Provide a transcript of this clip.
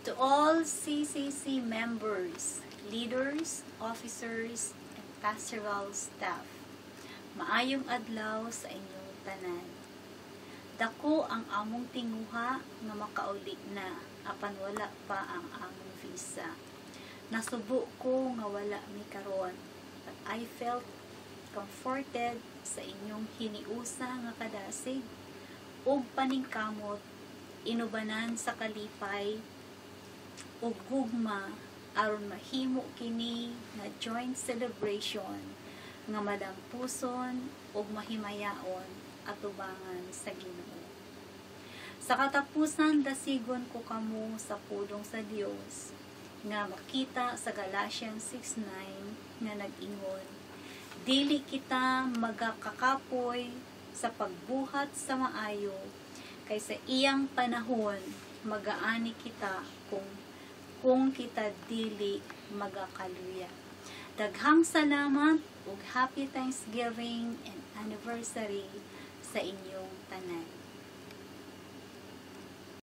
To all CCC members, leaders, officers, and pastoral staff, maayong adlaw sa inyong tanan. Dako ang among tinguha nga makauli na apan wala pa ang among visa. Nasubo ko nga wala mi karon, but I felt comforted sa inyong hiniusa nga kadasig ug paningkamot inubanan sa kalipay ug gugma aron mahimo kini nga joint celebration nga madampuson ug mahimayaon atubangan sa Ginoo. Sa katapusan dasigon ko kamo sa pulong sa Dios nga makita sa Galatians 6:9 nga nag-ingon, dili kita magakakapoy sa pagbuhat sa maayo kay sa iyang panahon magaani kita kung kita dili magakaluya. Daghang salamat ug happy Thanksgiving and anniversary sa inyong tanan.